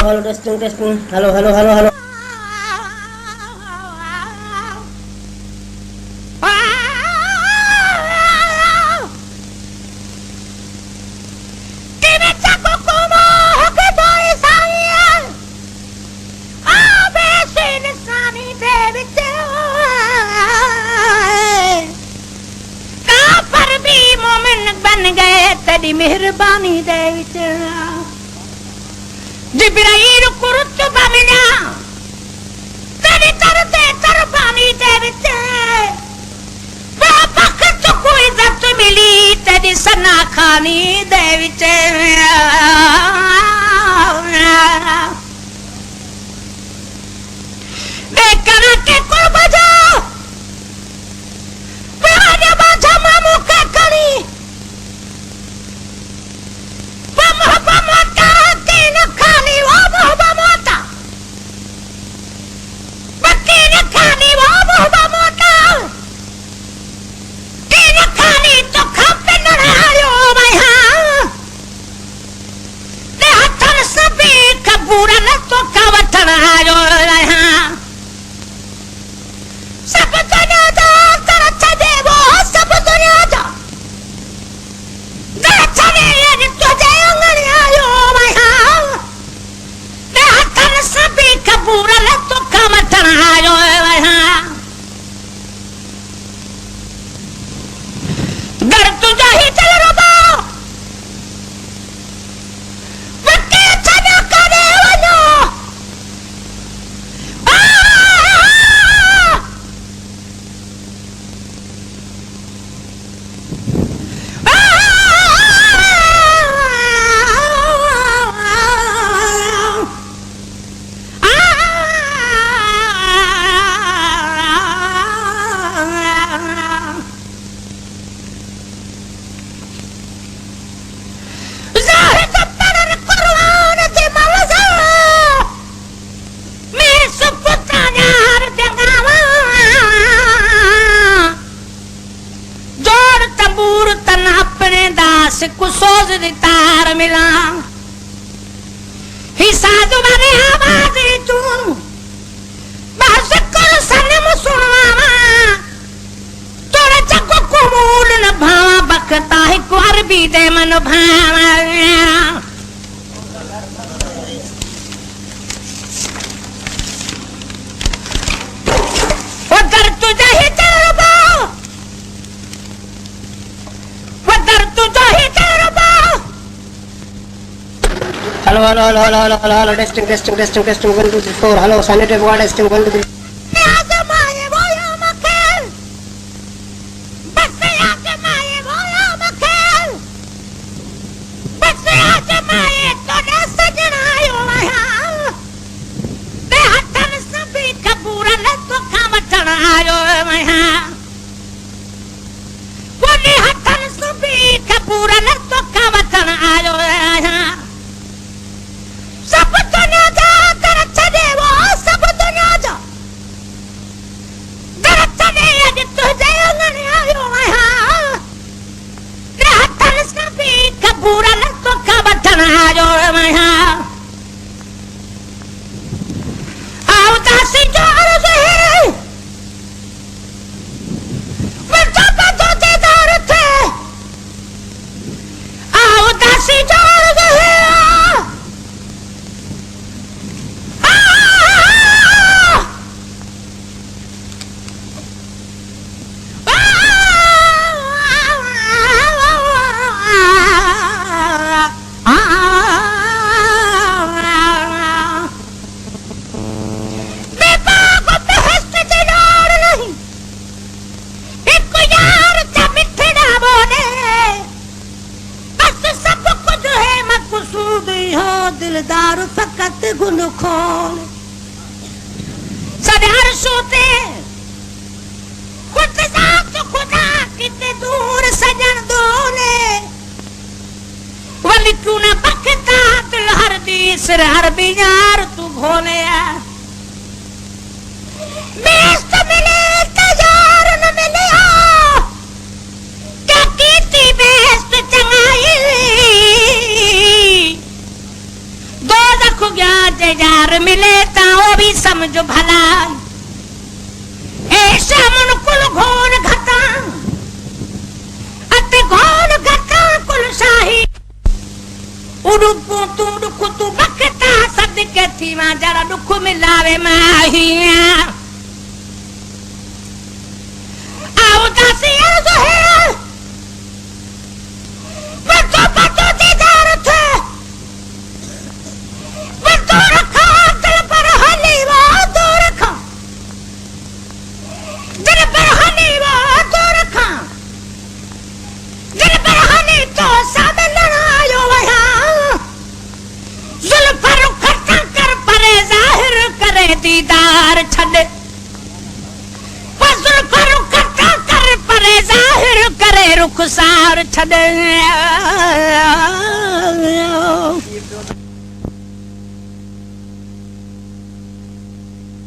hello testing testing hello hello hello hello मेहरबानी दे जिब्राइल कुरुत बमिना तेरी तरते तरबानी दे वक्त कोई इज्जत मिली तेरी सना खानी दे देखना के कुल बजा बजा बजा मामू के करी कुसोज दी तार मिला हिस्सा तुम्हारे आवाज तू बस कर सनम सुनवा तोरे चको कुमूल न भावा बकता है कुर भी दे मन भावा उधर तुझे ही तरबा उधर तुझे ही hello hello hello hello hello hello hello testing testing testing testing 1 2 3 4 hello sanitary ward testing 1 2 3 दिलदार फकत गुल खोल सदार सोते खुद साथ खुदा कितने दूर सजन दोले वली तू न बकता दिल हर दी सिर हर बिजार तू भोले बेस्त मिले तजार न मिले क्या कीती बेस्त चंगाई दो दख गया समझो भला ऐसा मन कुल घोर घटा अति घोर घटा कुल शाही उड़पू तू दुख तू बकता सद के थी मां जरा दुख मिलावे माहिया आओ दासी जो है बच्चों बच्चों दीदार थे बच्चों रखा दिल पर हनी वो दो रखा दिल पर हनी वो दो रखा दिल पर हनी तो सब लड़ायो वहा जुल्फर खट्टा कर परे जाहिर करे दीदार छड़े जुल्फर खट्टा कर परे जाहिर करे रुखसार छड़े